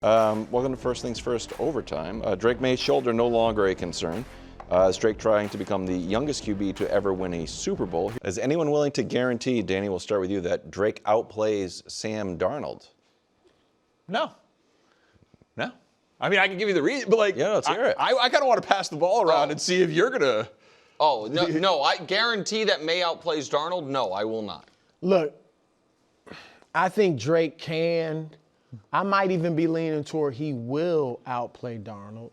Welcome to First Things First Overtime. Drake May's shoulder no longer a concern. Is Drake trying to become the youngest QB to ever win a Super Bowl? Is anyone willing to guarantee, Danny, we'll start with you, that Drake outplays Sam Darnold? No. I mean, I can give you the reason, but let's hear it. I kind of want to pass the ball around and see if you're going to. Oh, no, I guarantee that May outplays Darnold. No, I will not. Look, I think Drake can. I might even be leaning toward he will outplay Darnold.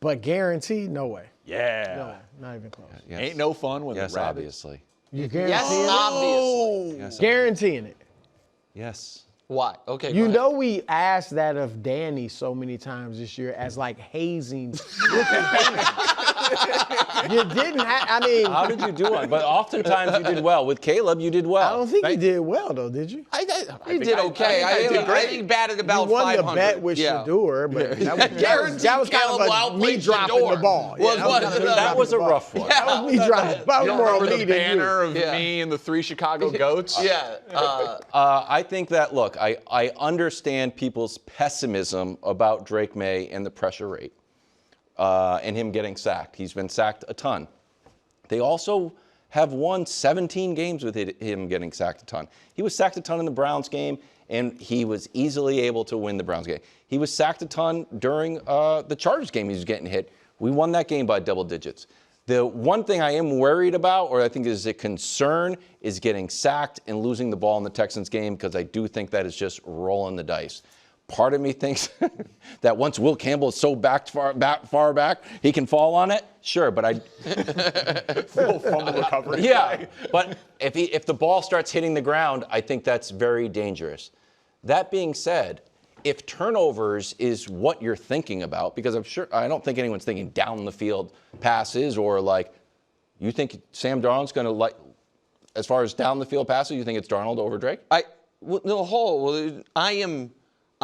But guaranteed, no way. Yeah. No way. Not even close. Yes. Ain't no fun when the rabbit. Obviously. You guaranteeing Yes, obviously. Yes, Guaranteeing it. Yes. Why? Okay. You know we asked that of Danny so many times this year as like hazing. You didn't have, I mean. How did you do it? But oftentimes you did well. With Caleb, you did well. I don't think you did well, though, did you? He did okay. I think he batted about You won 500. the bet with Shador, but that was kind of me dropping the ball. That was a rough one. That was me dropping. You don't remember the banner of me and the 3 Chicago goats? Yeah. I think that, look, I understand people's pessimism about Drake May and the pressure rate and him getting sacked. He's been sacked a ton. They also have won 17 games with him getting sacked a ton. He was sacked a ton in the Browns game, and he was easily able to win the Browns game. He was sacked a ton during the Chargers game. He was getting hit. We won that game by double digits. The one thing I am worried about, or I think is a concern, is getting sacked and losing the ball in the Texans game, because I do think that is just rolling the dice. Part of me thinks that once Will Campbell is so far back, he can fall on it. Sure, but I Full fumble recovery. yeah, but if the ball starts hitting the ground, I think that's very dangerous. That being said, if turnovers is what you're thinking about, because I don't think anyone's thinking down the field passes, or like, you think Sam Darnold's going to, as far as down the field passes, you think it's Darnold over Drake?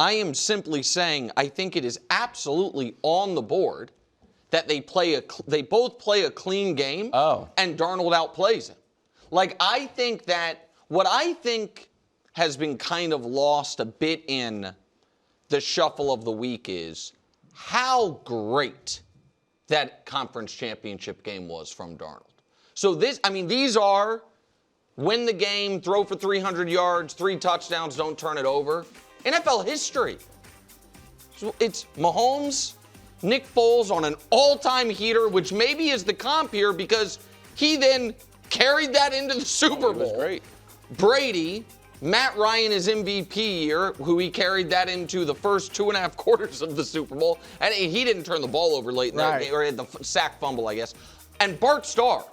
I am simply saying I think it is absolutely on the board that they both play a clean game, and Darnold outplays him. Like, I think that what I think has been kind of lost a bit in the shuffle of the week is how great that conference championship game was from Darnold. So these are win the game, throw for 300 yards, 3 touchdowns, don't turn it over. NFL history. So it's Mahomes, Nick Foles on an all-time heater, which maybe is the comp here because he then carried that into the Super Bowl. It was great. Brady, Matt Ryan is MVP year, who he carried that into the first 2.5 quarters of the Super Bowl. And he didn't turn the ball over late in that game, or had the sack fumble, I guess. And Bart Starr.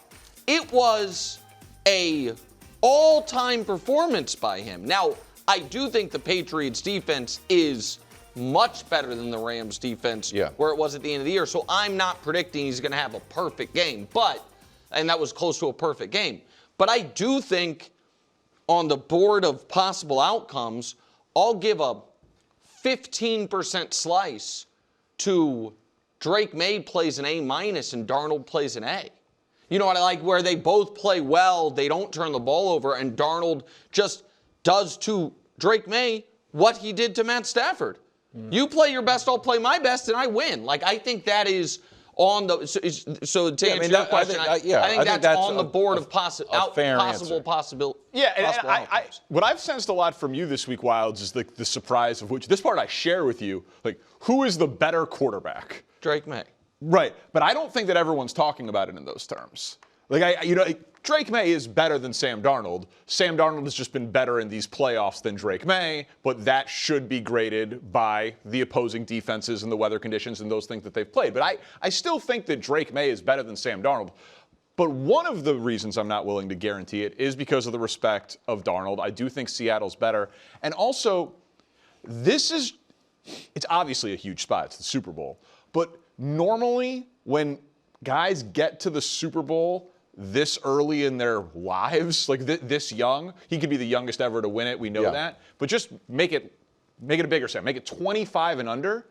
It was a all-time performance by him. Now, I do think the Patriots defense is much better than the Rams defense where it was at the end of the year. So I'm not predicting he's going to have a perfect game, and that was close to a perfect game. But I do think on the board of possible outcomes, I'll give a 15% slice to Drake May plays an A- and Darnold plays an A. You know what I like? Where they both play well, they don't turn the ball over, and Darnold just does to Drake May what he did to Matt Stafford. You play your best, I'll play my best, and I win. Like, I think that is on the so to answer your question, I think that's on the board of possible possibility. Yeah, and what I've sensed a lot from you this week, Wilds, is the surprise of which this part I share with you. Like, who is the better quarterback? Drake May. Right, but I don't think that everyone's talking about it in those terms. Drake May is better than Sam Darnold. Sam Darnold has just been better in these playoffs than Drake May, but that should be graded by the opposing defenses and the weather conditions and those things that they've played. But I still think that Drake May is better than Sam Darnold. But one of the reasons I'm not willing to guarantee it is because of the respect of Darnold. I do think Seattle's better. And also, it's obviously a huge spot. It's the Super Bowl. But normally, when guys get to the Super Bowl this early in their lives, like this young, he could be the youngest ever to win it. We know that. But just make it a bigger set. Make it 25 and under.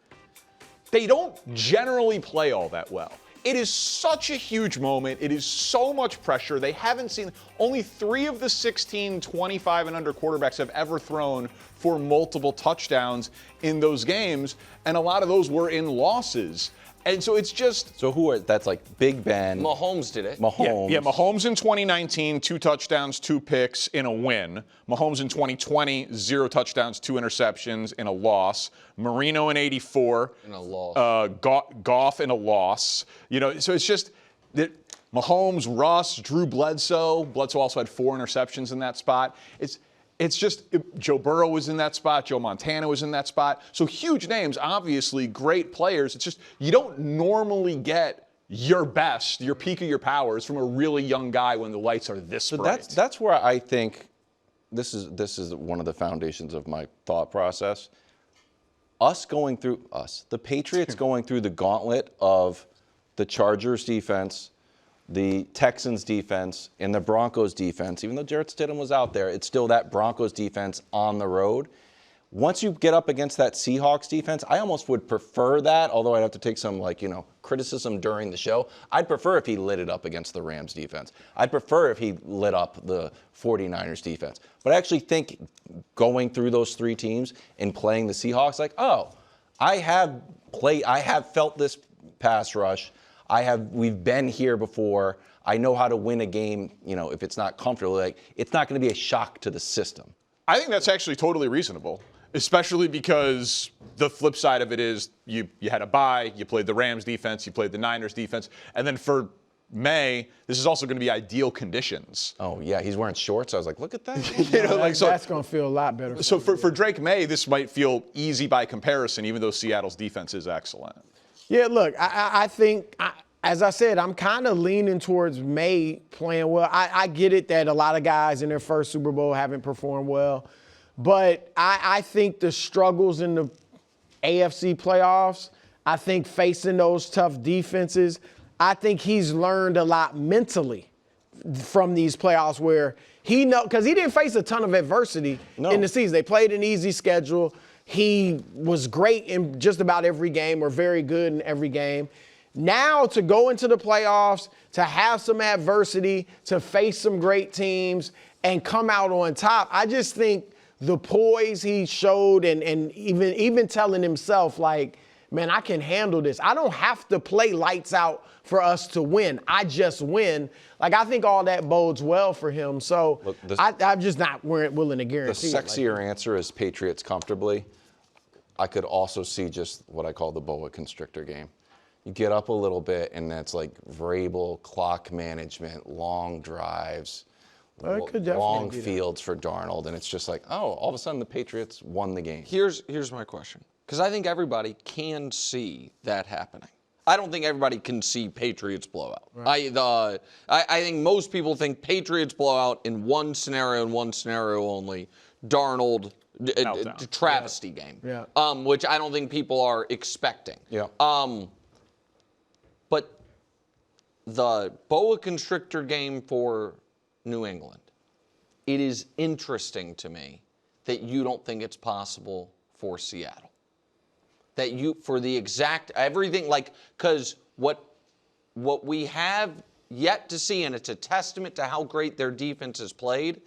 They don't generally play all that well. It is such a huge moment. It is so much pressure. They haven't seen, only 3 of the 16 25 and under quarterbacks have ever thrown for multiple touchdowns in those games, and a lot of those were in losses. And so it's just... So that's like Big Ben. Mahomes did it. Mahomes. Yeah, Mahomes in 2019, 2 touchdowns, 2 picks in a win. Mahomes in 2020, 0 touchdowns, 2 interceptions in a loss. Marino in 84. In a loss. Goff in a loss. So it's just that Mahomes, Russ, Drew Bledsoe. Bledsoe also had 4 interceptions in that spot. It's just Joe Burrow was in that spot. Joe Montana was in that spot. So huge names, obviously great players. It's just you don't normally get your best, your peak of your powers from a really young guy when the lights are this bright. That's where I think this is one of the foundations of my thought process. The Patriots going through the gauntlet of the Chargers defense, the Texans defense, and the Broncos defense. Even though Jarrett Stidham was out there, it's still that Broncos defense on the road. Once you get up against that Seahawks defense, I almost would prefer that, although I'd have to take some criticism during the show. I'd prefer if he lit it up against the Rams defense. I'd prefer if he lit up the 49ers defense. But I actually think going through those 3 teams and playing the Seahawks, I have felt this pass rush. We've been here before. I know how to win a game, if it's not comfortable. It's not going to be a shock to the system. I think that's actually totally reasonable, especially because the flip side of it is you had a bye, you played the Rams defense, you played the Niners defense, and then for May, this is also going to be ideal conditions. Oh, yeah, he's wearing shorts. I was like, look at that. That's going to feel a lot better. So for Drake May, this might feel easy by comparison, even though Seattle's defense is excellent. Yeah, look, I think, as I said, I'm kind of leaning towards May playing well. I get it that a lot of guys in their first Super Bowl haven't performed well, but I think the struggles in the AFC playoffs, I think facing those tough defenses, I think he's learned a lot mentally from these playoffs where because he didn't face a ton of adversity in the season. They played an easy schedule. He was great in just about every game or very good in every game. Now to go into the playoffs, to have some adversity, to face some great teams and come out on top, I just think the poise he showed and even telling himself man, I can handle this. I don't have to play lights out for us to win. I just win. I think all that bodes well for him. So look, I'm just not willing to guarantee the sexier answer is Patriots comfortably. I could also see just what I call the boa constrictor game. You get up a little bit, and that's Vrabel, clock management, long drives, long fields for Darnold, and it's just all of a sudden the Patriots won the game. Here's my question, because I think everybody can see that happening. I don't think everybody can see Patriots blowout. Right. I think most people think Patriots blowout in one scenario and one scenario only. Darnold. Travesty game, which I don't think people are expecting. Yeah. But the boa constrictor game for New England, it is interesting to me that you don't think it's possible for Seattle. That for the exact everything, because what we have yet to see, and it's a testament to how great their defense has played,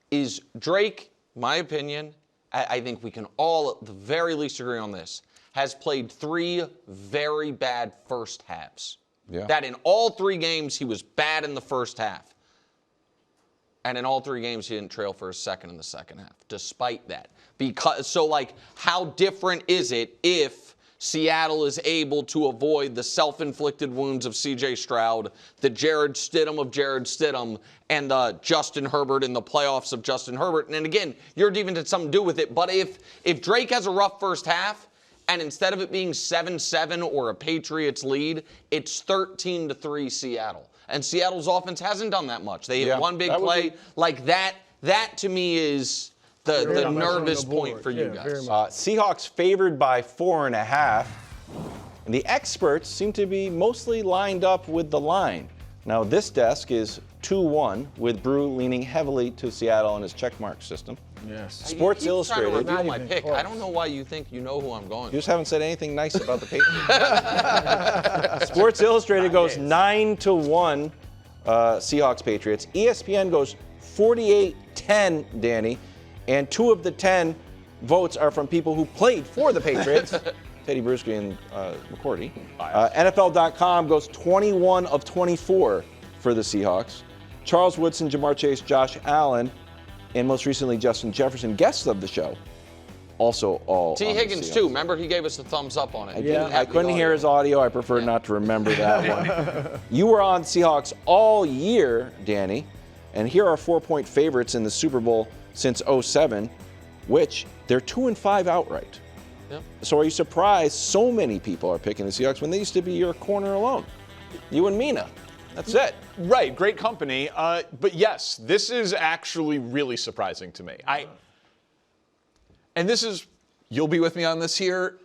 is Drake. My opinion, I think we can all at the very least agree on this, has played 3 very bad first halves. Yeah. That in all 3 games, he was bad in the first half. And in all 3 games, he didn't trail for a second in the second half, despite that. How different is it if Seattle is able to avoid the self-inflicted wounds of C.J. Stroud, the Jarrett Stidham of Jarrett Stidham, and Justin Herbert in the playoffs of Justin Herbert. And again, your defense had something to do with it. But if Drake has a rough first half, and instead of it being 7-7 or a Patriots lead, it's 13-3 Seattle. And Seattle's offense hasn't done that much. They hit one big play like that. That to me is the nervous point for you guys. Seahawks favored by 4.5. And the experts seem to be mostly lined up with the line. Now, this desk is 2-1, with Brew leaning heavily to Seattle in his checkmark system. Yes. Sports Illustrated. Trying to reveal my pick. I don't know why you think you know who I'm going. You just haven't said anything nice about the Patriots. Sports Illustrated goes 9-1 Seahawks Patriots. ESPN goes 48-10, Danny, and 2 of the 10 votes are from people who played for the Patriots. Teddy Bruschi and McCourty. NFL.com goes 21 of 24 for the Seahawks. Charles Woodson, Jamar Chase, Josh Allen, and most recently Justin Jefferson, guests of the show, also all T. on the Higgins, Seahawks. too. Remember, he gave us a thumbs up on it. I couldn't hear his audio. I prefer not to remember that one. You were on Seahawks all year, Danny, and here are 4-point favorites in the Super Bowl since 2007, which they're 2-5 outright. Yep. So are you surprised so many people are picking the Seahawks when they used to be your corner alone? You and Mina. That's it. Right, great company. But yes, this is actually really surprising to me. And this is, you'll be with me on this here.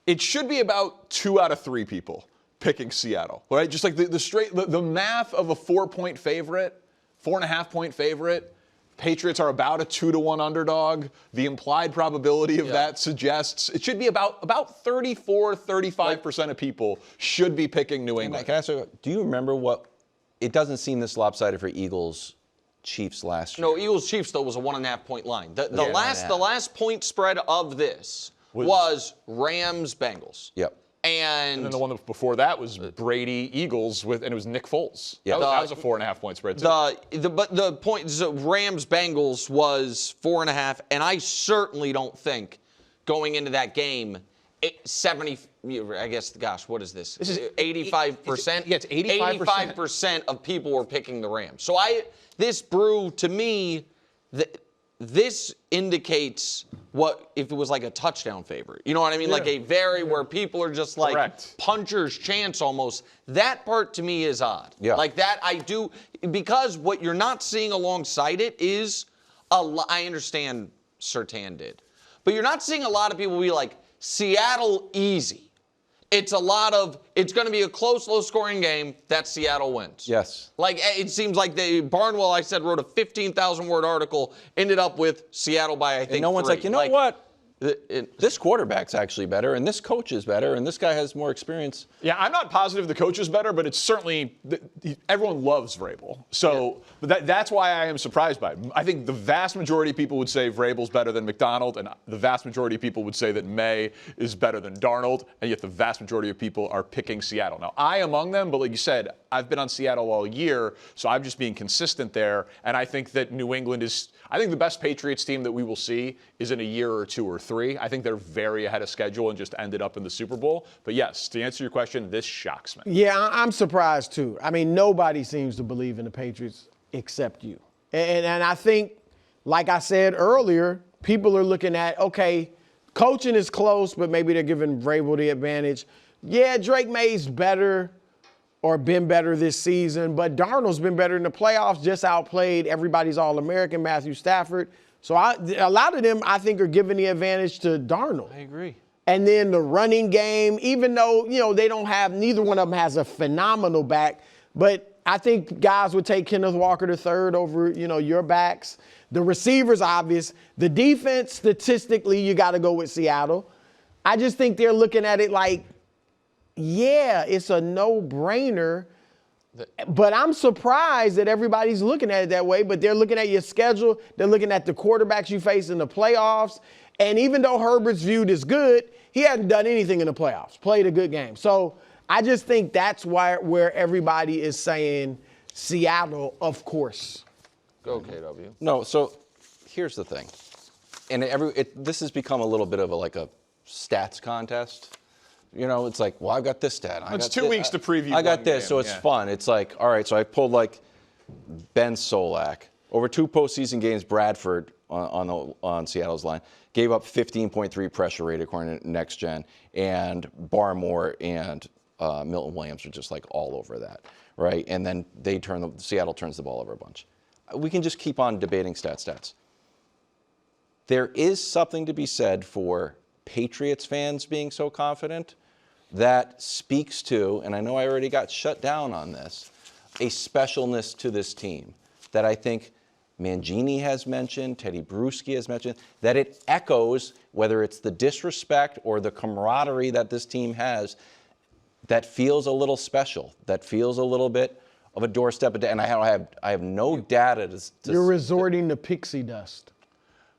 It should be about 2 out of 3 people picking Seattle, right? Just like the math of a 4-point favorite, 4.5-point favorite. Patriots are about a 2-1 underdog. The implied probability of that suggests it should be about 34-35% of people should be picking New England. Can I ask you, do you remember what? It doesn't seem this lopsided for Eagles Chiefs last year. No, Eagles Chiefs though was a 1.5-point line. The last point spread of this was Rams Bengals. Yep. And then the one before that was Brady Eagles and it was Nick Foles. Yeah. That was a 4.5-point spread too. But the point is Rams Bengals was 4.5, and I certainly don't think going into that game, 70. I guess, gosh, what is this? This is 85%. Yeah, it's 85%. 85% of people were picking the Rams. So this brew to me, this indicates what if it was like a touchdown favorite. You know what I mean? Yeah. Like where people are just like Correct. puncher's chance almost. That part to me is odd. Yeah. Like that I do, because what you're not seeing alongside it is I understand Surtain did, but you're not seeing a lot of people be like, Seattle easy. It's a lot of, it's going to be a close, low-scoring game. That Seattle wins. Yes. Like, it seems like Barnwell, I said, wrote a 15,000-word article, ended up with Seattle by, I think, And no one's 3. like, you know what? This quarterback's actually better, and this coach is better, and this guy has more experience. Yeah, I'm not positive the coach is better, but it's certainly everyone loves Vrabel. So that's why I am surprised by it. I think the vast majority of people would say Vrabel's better than McDonald, and the vast majority of people would say that May is better than Darnold, and yet the vast majority of people are picking Seattle. Now, I among them, but like you said, I've been on Seattle all year, so I'm just being consistent there, and I think that New England is, I think the best Patriots team that we will see is in a year or 2 or 3. I think they're very ahead of schedule and just ended up in the Super Bowl. But yes, to answer your question, this shocks me. Yeah, I'm surprised too. I mean, nobody seems to believe in the Patriots except you. And I think, like I said earlier, people are looking at, okay, coaching is close, but maybe they're giving Vrabel the advantage. Yeah, Drake May's better or been better this season, but Darnold's been better in the playoffs, just outplayed everybody's All-American, Matthew Stafford. So a lot of them, I think, are giving the advantage to Darnold. I agree. And then the running game, even though, they don't have, neither one of them has a phenomenal back, but I think guys would take Kenneth Walker III over, your backs. The receivers, obvious. The defense, statistically, you got to go with Seattle. I just think they're looking at it like, yeah, it's a no-brainer. But I'm surprised that everybody's looking at it that way, but they're looking at your schedule. They're looking at the quarterbacks you face in the playoffs. And even though Herbert's viewed as good, he hasn't done anything in the playoffs, played a good game. So I just think that's where everybody is saying Seattle, of course. Go, KW. No, so here's the thing. And this has become a little bit of a stats contest. It's like, well, I've got this stat. It's 2 weeks to preview. I got one this, game, so it's fun. It's like, all right, so I pulled Ben Solak. Over 2 postseason games, Bradford on Seattle's line gave up 15.3 pressure rate according to Next Gen, and Barmore and Milton Williams are just all over that, right? And then Seattle turns the ball over a bunch. We can just keep on debating stats. There is something to be said for Patriots fans being so confident. That speaks to, and I know I already got shut down on this, a specialness to this team that I think Mangini has mentioned, Teddy Bruschi has mentioned, that it echoes, whether it's the disrespect or the camaraderie that this team has, that feels a little special, that feels a little bit of a doorstep. And I have no data to You're resorting to pixie dust.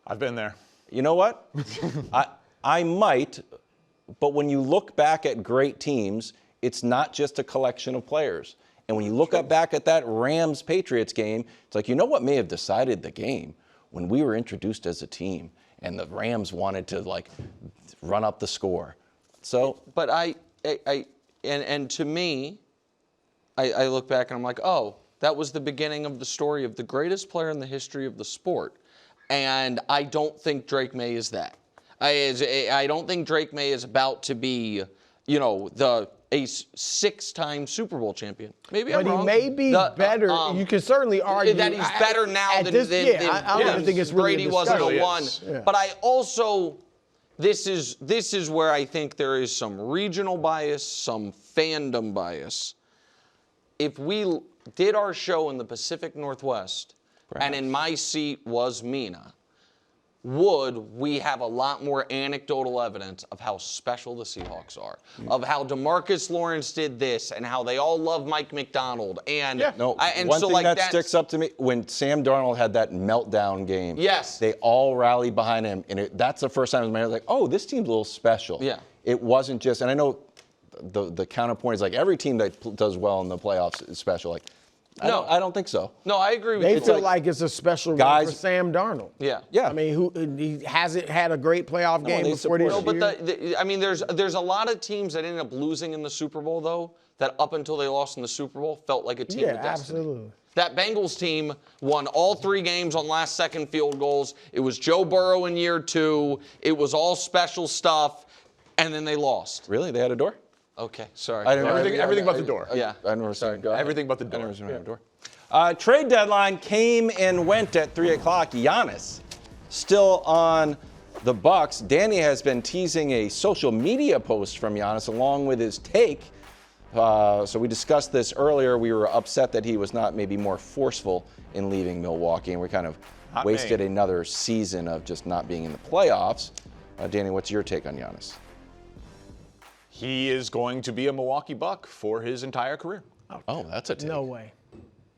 I've been there. You know what? I might, but when you look back at great teams, it's not just a collection of players. And when you look back at that Rams-Patriots game, it's like, you know what may have decided the game? When we were introduced as a team and the Rams wanted to, like, run up the score. So, but and to me, I look back and I'm like, oh, that was the beginning of the story of the greatest player in the history of the sport. And I don't think Drake May is that. I don't think Drake May is about to be, you know, a 6-time Super Bowl champion. Maybe I'm wrong. But he may be better. You can certainly argue that he's better now than I don't even think it's really Brady wasn't a one. Yeah. But I also, this is where I think there is some regional bias, some fandom bias. If we did our show in the Pacific Northwest, and in my seat was Mina, would we have a lot more anecdotal evidence of how special the Seahawks are, of how DeMarcus Lawrence did this, and how they all love Mike McDonald, and one so thing like that sticks up to me, when Sam Darnold had that meltdown game, yes, they all rallied behind him, and that's the first time I was like, oh, this team's a little special. Yeah, it wasn't just, and I know the counterpoint is like every team that does well in the playoffs is special. Like, I don't think so. No, I agree with you. you. They feel like it's a special run for Sam Darnold. Yeah. I mean, he hasn't had a great playoff game before this year. But I mean, there's a lot of teams that ended up losing in the Super Bowl, though, that up until they lost in the Super Bowl felt like a team with destiny. Absolutely. That Bengals team won all 3 games on last-second field goals. It was Joe Burrow in year 2. It was all special stuff, and then they lost. Really? They had a door? Okay, sorry. Everything but the door. Yeah. I never sorry, go ahead. Everything but the door. I never seen a door. Trade deadline came and went at 3 o'clock. Giannis still on the Bucks. Danny has been teasing a social media post from Giannis along with his take. So we discussed this earlier. We were upset that he was not maybe more forceful in leaving Milwaukee, and we kind of wasted another season of just not being in the playoffs. Danny, what's your take on Giannis? He is going to be a Milwaukee Buck for his entire career. Oh, that's a take. No way.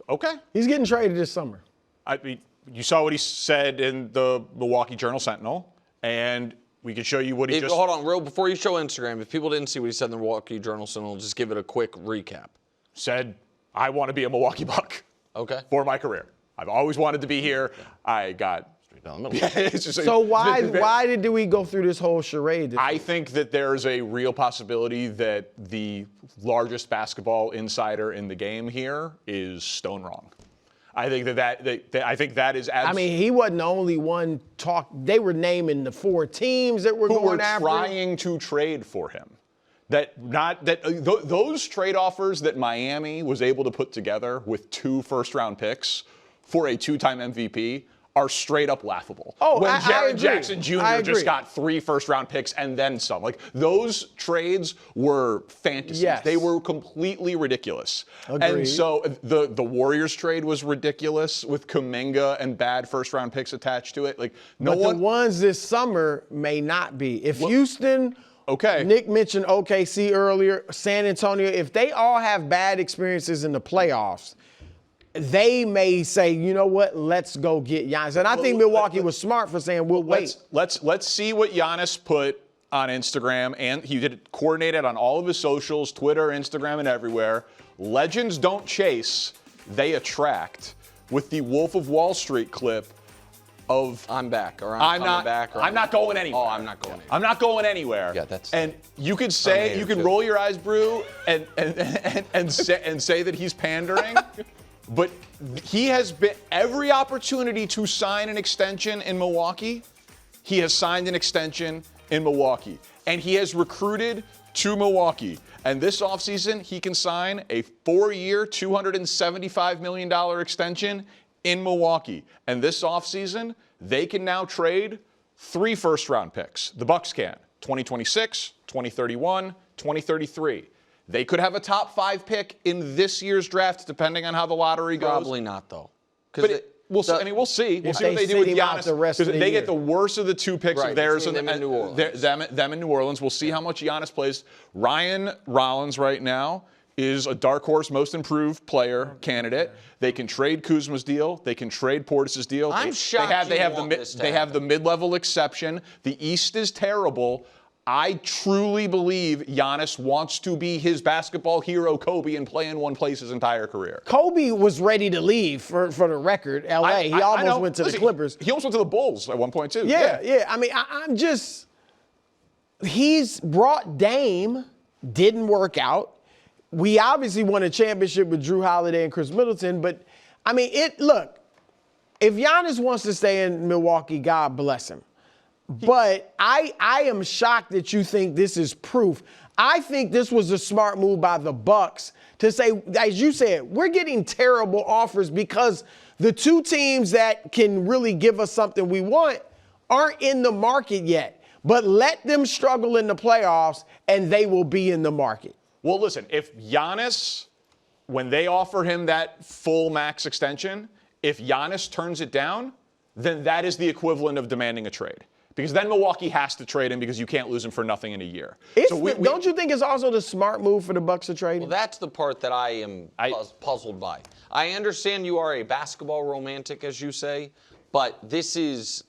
Okay. He's getting traded this summer. I mean, you saw what he said in the Milwaukee Journal-Sentinel, and we can show you what he just... Hold on, before you show Instagram, if people didn't see what he said in the Milwaukee Journal-Sentinel, just give it a quick recap. Said, I want to be a Milwaukee Buck. Okay. For my career. I've always wanted to be here. I got... Down the middle. So why did we go through this whole charade? I think that there's a real possibility that the largest basketball insider in the game here is stone wrong. I think that is. I mean, he wasn't the only one They were naming the 4 teams that were going after him. Trying to trade for him. Those trade offers that Miami was able to put together with 2 first-round picks for a 2-time MVP are straight up laughable. Oh, when Jared agree. Jackson Jr. just got 3 first-round picks and then some. Like, those trades were fantasies. Yes. They were completely ridiculous. Agreed. And so the Warriors trade was ridiculous with Kuminga and bad first-round picks attached to it. Like, the ones this summer may not be. If Houston, Nick mentioned OKC earlier, San Antonio, if they all have bad experiences in the playoffs, they may say, you know what, let's go get Giannis. And I think Milwaukee was smart for saying, we'll wait. Let's see what Giannis put on Instagram, and he did it coordinated on all of his socials, Twitter, Instagram, and everywhere. Legends don't chase, they attract, with the Wolf of Wall Street clip of I'm back, or I'm coming back. Or I'm not going anywhere. Oh, I'm not going anywhere. I'm not going anywhere. Yeah, that's. And you could say, you can roll your eyes, Brew, and say that he's pandering. But he has been every opportunity to sign an extension in Milwaukee. He has signed an extension in Milwaukee. And he has recruited to Milwaukee. And this offseason, he can sign a 4-year, $275 million extension in Milwaukee. And this offseason, they can now trade 3 first-round picks. The Bucks can. 2026, 2031, 2033. They could have a top 5 pick in this year's draft, depending on how the lottery goes. Probably not, though. But we'll see. We'll see what they do with Giannis. Because they get the worst of the 2 picks of theirs and them in New Orleans. Them in New Orleans. We'll see how much Giannis plays. Ryan Rollins right now is a dark horse most improved player candidate. They can trade Kuzma's deal. They can trade Portis's deal. I'm shocked they you have want the this to they have the happen. mid-level exception. The East is terrible. I truly believe Giannis wants to be his basketball hero Kobe and play in one place his entire career. Kobe was ready to leave for the record. LA. He I almost know. went to Listen, the Clippers. He almost went to the Bulls at one point too. Yeah. I mean, I'm just. He's brought Dame, didn't work out. We obviously won a championship with Drew Holiday and Chris Middleton, but I mean, look, if Giannis wants to stay in Milwaukee, God bless him. But I am shocked that you think this is proof. I think this was a smart move by the Bucks to say, as you said, we're getting terrible offers because the two teams that can really give us something we want aren't in the market yet. But let them struggle in the playoffs, and they will be in the market. Well, listen, if Giannis, when they offer him that full max extension, if Giannis turns it down, then that is the equivalent of demanding a trade. Because then Milwaukee has to trade him because you can't lose him for nothing in a year. Don't you think it's also the smart move for the Bucks to trade him? Well, that's the part that I am puzzled by. I understand you are a basketball romantic, as you say, but this is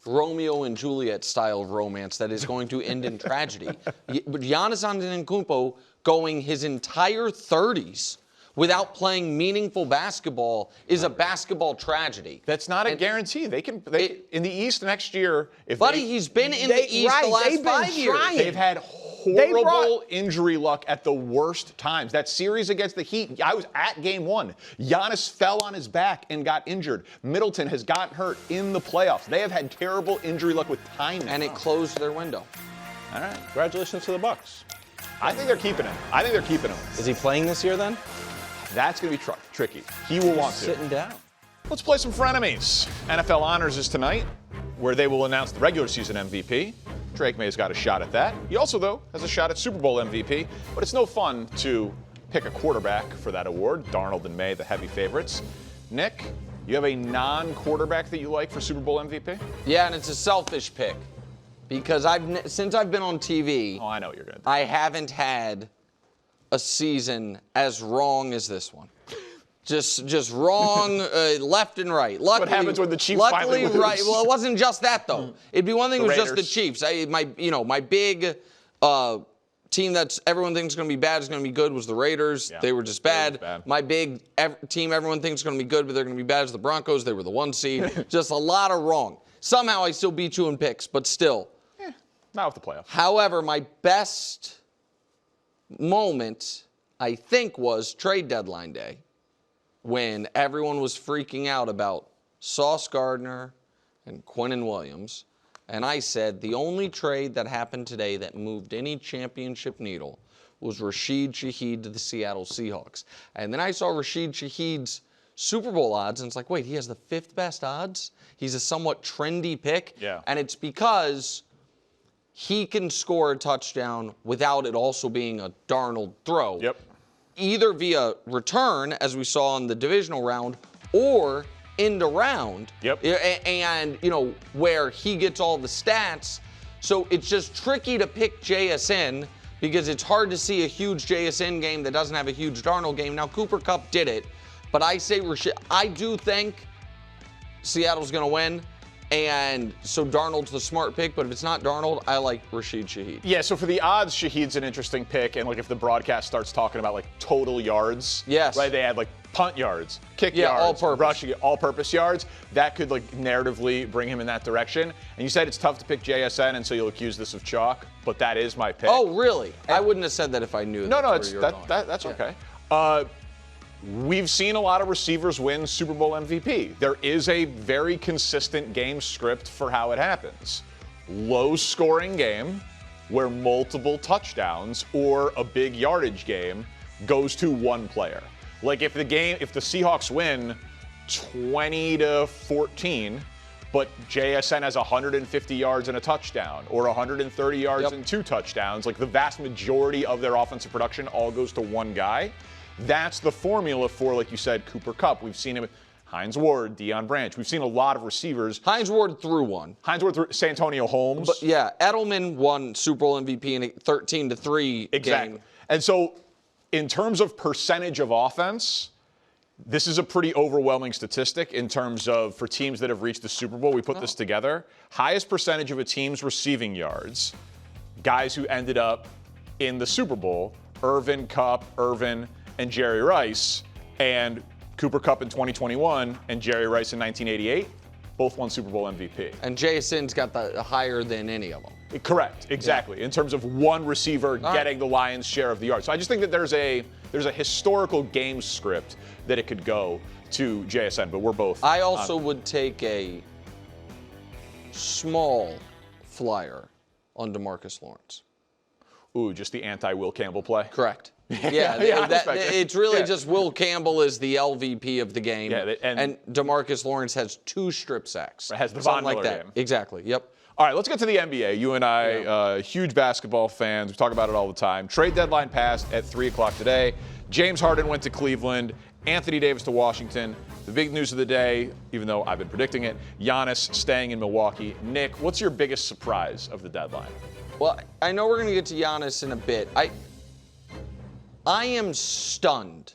Romeo and Juliet style of romance that is going to end in tragedy. But Giannis Antetokounmpo going his entire 30s without playing meaningful basketball is a basketball tragedy. That's not a guarantee. They can in the East next year. He's been in the East the last 5 years. They've had horrible injury luck at the worst times. That series against the Heat, I was at Game 1. Giannis fell on his back and got injured. Middleton has gotten hurt in the playoffs. They have had terrible injury luck with timing. And it closed their window. All right. Congratulations to the Bucks. I think they're keeping him. Is he playing this year then? That's going to be tricky. He will want to. Sitting down. Let's play some frenemies. NFL Honors is tonight, where they will announce the regular season MVP. Drake May's got a shot at that. He also, though, has a shot at Super Bowl MVP, but it's no fun to pick a quarterback for that award. Darnold and May, the heavy favorites. Nick, you have a non-quarterback that you like for Super Bowl MVP? Yeah, and it's a selfish pick because since I've been on TV, Oh, I know what you're going to do. I haven't had a season as wrong as this one. Just wrong, left and right. Luckily, what happens when the Chiefs luckily, finally lose. right. Well, it wasn't just that though. It'd be one thing if it was just the Raiders. Chiefs. My big team that's everyone thinks going to be bad is going to be good was the Raiders. Yeah, they were just bad. My big team everyone thinks is going to be good, but they're going to be bad is the Broncos. They were the 1 seed. Just a lot of wrong. Somehow I still beat you in picks, but still. Not with the playoffs. However, my best moment, I think, was trade deadline day when everyone was freaking out about Sauce Gardner and Quinnen Williams. And I said the only trade that happened today that moved any championship needle was Rashid Shaheed to the Seattle Seahawks. And then I saw Rashid Shaheed's Super Bowl odds, and it's like, wait, he has the 5th best odds? He's a somewhat trendy pick. Yeah. And it's because he can score a touchdown without it also being a Darnold throw. Yep. Either via return, as we saw in the divisional round, or end around. Yep. And, where he gets all the stats. So it's just tricky to pick JSN because it's hard to see a huge JSN game that doesn't have a huge Darnold game. Now, Cooper Kupp did it, but I do think Seattle's going to win. And so Darnold's the smart pick, but if it's not Darnold, I like Rashid Shaheed. Yeah, so for the odds, Shaheed's an interesting pick. And if the broadcast starts talking about total yards, yes, right? They add punt yards, kick yards, all-purpose, rushing, all-purpose yards. That could narratively bring him in that direction. And you said it's tough to pick JSN, and so you'll accuse this of chalk, but that is my pick. Oh, really? I wouldn't have said that if I knew. No, that's okay. We've seen a lot of receivers win Super Bowl MVP. There is a very consistent game script for how it happens. Low-scoring game where multiple touchdowns or a big yardage game goes to one player. If the Seahawks win 20-14, but JSN has 150 yards and a touchdown, or 130 yards and 2 touchdowns, the vast majority of their offensive production all goes to one guy. That's the formula for, like you said, Cooper Kupp. We've seen him with Hines Ward, Deion Branch. We've seen a lot of receivers. Hines Ward threw one. Santonio Holmes. But yeah, Edelman won Super Bowl MVP in a 13-3 exactly. game. And so in terms of percentage of offense, this is a pretty overwhelming statistic in terms of for teams that have reached the Super Bowl. We put this together. Highest percentage of a team's receiving yards, guys who ended up in the Super Bowl, Irvin, and Jerry Rice, and Cooper Kupp in 2021 and Jerry Rice in 1988, both won Super Bowl MVP. And Jason's got the higher than any of them. Correct, exactly. In terms of one receiver getting the lion's share of the yards. So I just think that there's a historical game script that it could go to JSN, but we're both. I also would take a small flyer on DeMarcus Lawrence. Ooh, just the anti-Will Campbell play? Correct. Yeah, Yeah, it's really just Will Campbell is the LVP of the game, and DeMarcus Lawrence has 2 strip sacks. Has the something Von like Miller that. game. Exactly. Yep. All right, let's get to the NBA. You and I, huge basketball fans. We talk about it all the time. Trade deadline passed at 3 o'clock today. James Harden went to Cleveland. Anthony Davis to Washington. The big news of the day, even though I've been predicting it, Giannis staying in Milwaukee. Nick, what's your biggest surprise of the deadline? Well, I know we're going to get to Giannis in a bit. I am stunned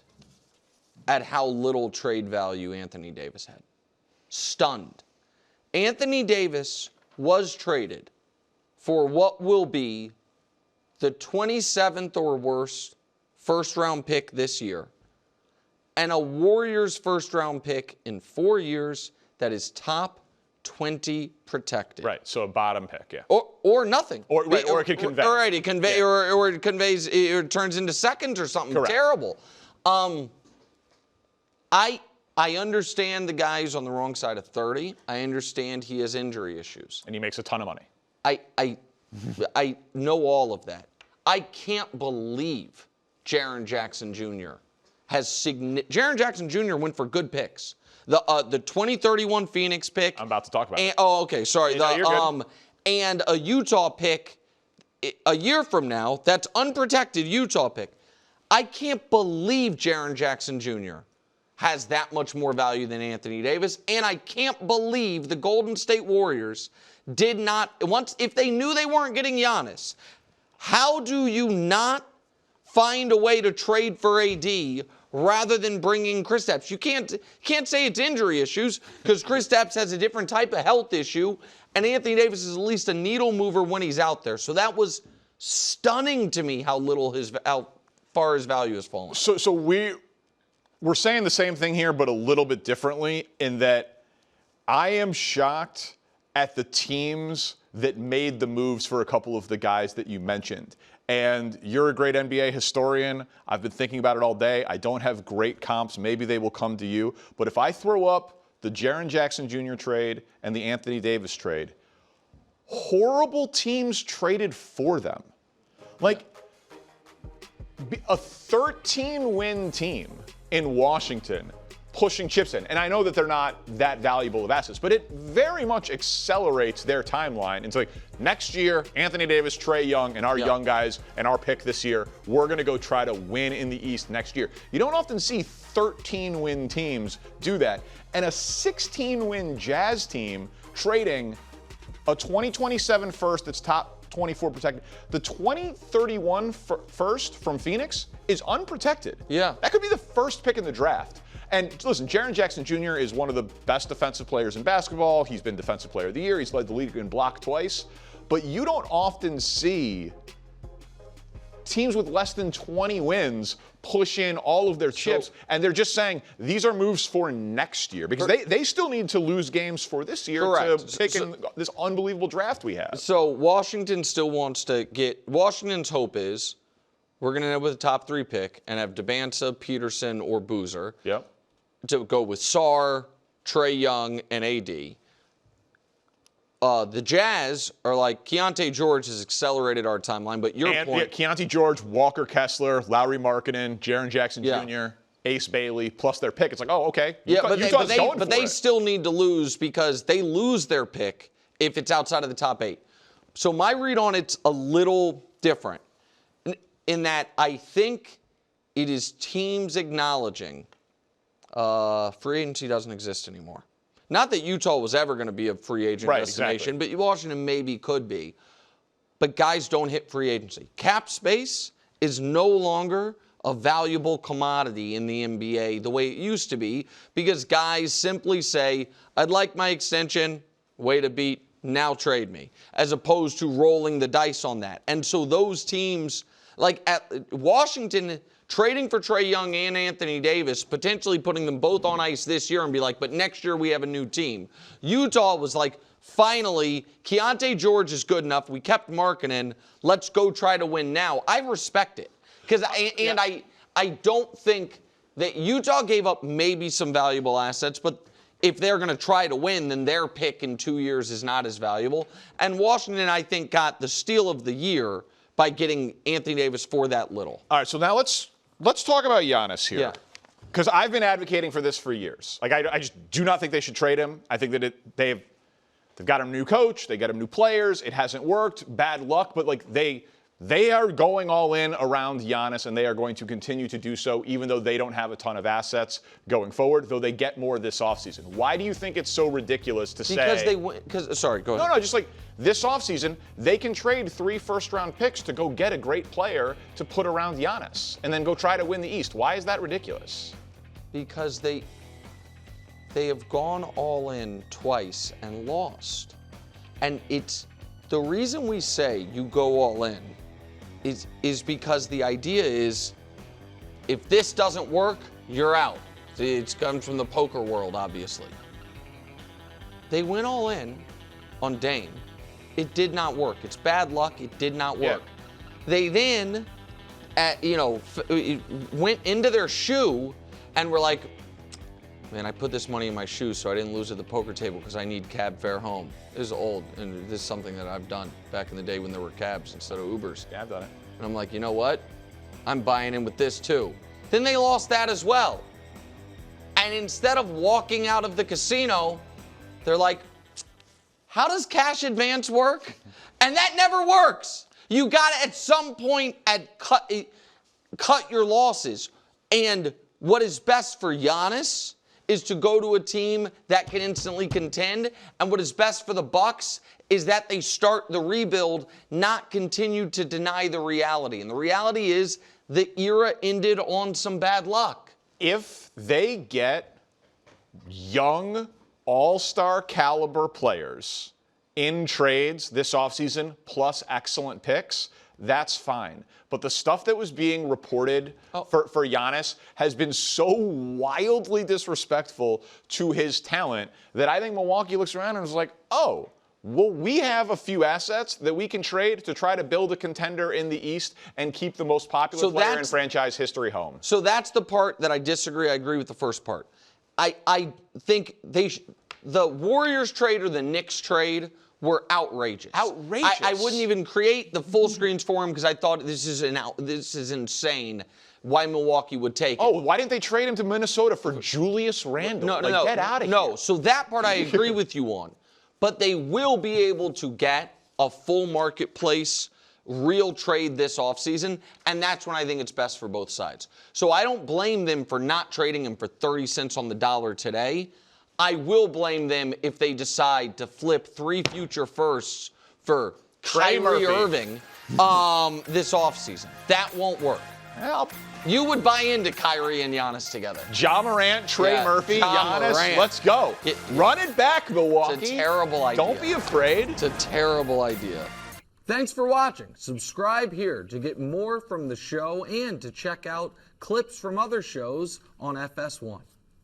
at how little trade value Anthony Davis had. Stunned. Anthony Davis was traded for what will be the 27th or worse first-round pick this year and a Warriors first-round pick in 4 years that is top 20 protected. Right, so a bottom pick, yeah. Or nothing. Or it could convey. All right, or it conveys, it turns into seconds or something terrible. I understand the guy who's on the wrong side of 30. I understand he has injury issues. And he makes a ton of money. I know all of that. I can't believe Jaren Jackson Jr. Jaren Jackson Jr. went for good picks. The 2031 Phoenix pick. I'm about to talk about it. Oh, okay, sorry. You're good. And a Utah pick a year from now, that's unprotected Utah pick. I can't believe Jaren Jackson Jr. has that much more value than Anthony Davis, and I can't believe the Golden State Warriors did not, if they knew they weren't getting Giannis, how do you not find a way to trade for AD rather than bringing Kristaps? You can't say it's injury issues because Kristaps has a different type of health issue, and Anthony Davis is at least a needle mover when he's out there. So that was stunning to me how far his value has fallen. So we're saying the same thing here, but a little bit differently in that I am shocked at the teams that made the moves for a couple of the guys that you mentioned. And you're a great NBA historian. I've been thinking about it all day. I don't have great comps. Maybe they will come to you. But if I throw up the Jaren Jackson Jr. trade and the Anthony Davis trade, horrible teams traded for them. Like a 13-win team in Washington pushing chips in. And I know that they're not that valuable of assets, but it very much accelerates their timeline. It's like next year, Anthony Davis, Trae Young, and our young guys and our pick this year, we're going to go try to win in the East next year. You don't often see 13-win teams do that. And a 16-win Jazz team trading a 2027 first that's top 24 protected. The 2031 first from Phoenix is unprotected. Yeah. That could be the first pick in the draft. And listen, Jaren Jackson Jr. is one of the best defensive players in basketball. He's been Defensive Player of the Year. He's led the league in block twice. But you don't often see teams with less than 20 wins push in all of their chips. And they're just saying, these are moves for next year. Because they still need to lose games for this year to pick in this unbelievable draft we have. So Washington still wants to get – Washington's hope is we're going to end up with a top 3 pick and have Debanza, Peterson, or Boozer. Yep. To go with Sarr, Trae Young, and AD. The Jazz are like, Keontae George has accelerated our timeline, but your point... Keontae George, Walker Kessler, Lowry Markkanen, Jaren Jackson Jr., Ace Bailey, plus their pick. It's like, oh, okay. But they still need to lose because they lose their pick if it's outside of the top 8. So my read on it's a little different in that I think it is teams acknowledging free agency doesn't exist anymore. Not that Utah was ever going to be a free agent destination, but Washington maybe could be. But guys don't hit free agency. Cap space is no longer a valuable commodity in the NBA the way it used to be, because guys simply say, I'd like my extension, way to beat, now trade me, as opposed to rolling the dice on that. And so those teams, like at Washington, trading for Trae Young and Anthony Davis, potentially putting them both on ice this year and be like, but next year we have a new team. Utah was like, finally, Keontae George is good enough. We kept Markkanen. Let's go try to win now. I respect it. Because I don't think that Utah gave up maybe some valuable assets, but if they're going to try to win, then their pick in 2 years is not as valuable. And Washington, I think, got the steal of the year by getting Anthony Davis for that little. All right, so now let's talk about Giannis here. Yeah. Because I've been advocating for this for years. Like, I just do not think they should trade him. I think that they've got him a new coach. They got him new players. It hasn't worked. Bad luck. But, like, they are going all in around Giannis, and they are going to continue to do so, even though they don't have a ton of assets going forward, though they get more this offseason. Why do you think it's so ridiculous to say? Because they win. Sorry, go ahead. No, just like this offseason, they can trade 3 first-round picks to go get a great player to put around Giannis and then go try to win the East. Why is that ridiculous? Because they have gone all in twice and lost. And it's the reason we say you go all in is because the idea is if this doesn't work, you're out. It's come from the poker world, obviously. They went all in on Dame. It did not work. It's bad luck. It did not work. Yeah. They then, went into their shoe and were like, man, I put this money in my shoe so I didn't lose at the poker table because I need cab fare home. This is old, and this is something that I've done back in the day when there were cabs instead of Ubers. Yeah, I've done it. And I'm like, you know what? I'm buying in with this too. Then they lost that as well. And instead of walking out of the casino, they're like, how does cash advance work? And that never works. You got to, at some point, cut your losses. And what is best for Giannis is to go to a team that can instantly contend, and what is best for the Bucks is that they start the rebuild, not continue to deny the reality. And the reality is the era ended on some bad luck. If they get young, all-star caliber players in trades this offseason, plus excellent picks, that's fine. But the stuff that was being reported for Giannis has been so wildly disrespectful to his talent that I think Milwaukee looks around and is like, oh, well, we have a few assets that we can trade to try to build a contender in the East and keep the most popular player in franchise history home. So that's the part that I disagree. I agree with the first part. I think the Warriors trade or the Knicks trade were outrageous. Outrageous. I wouldn't even create the full screens for him because I thought this is insane why Milwaukee would take it. Oh, why didn't they trade him to Minnesota for Julius Randle? No. Get out of here. No, so that part I agree with you on. But they will be able to get a full marketplace real trade this offseason, and that's when I think it's best for both sides. So I don't blame them for not trading him for 30 cents on the dollar today. I will blame them if they decide to flip 3 future firsts for Kyrie Irving this offseason. That won't work. Well, you would buy into Kyrie and Giannis together. Ja Morant, Trey Murphy, Giannis, Morant. let's go. Run it back, Milwaukee. It's a terrible idea. Don't be afraid. It's a terrible idea. Thanks for watching. Subscribe here to get more from the show and to check out clips from other shows on FS1.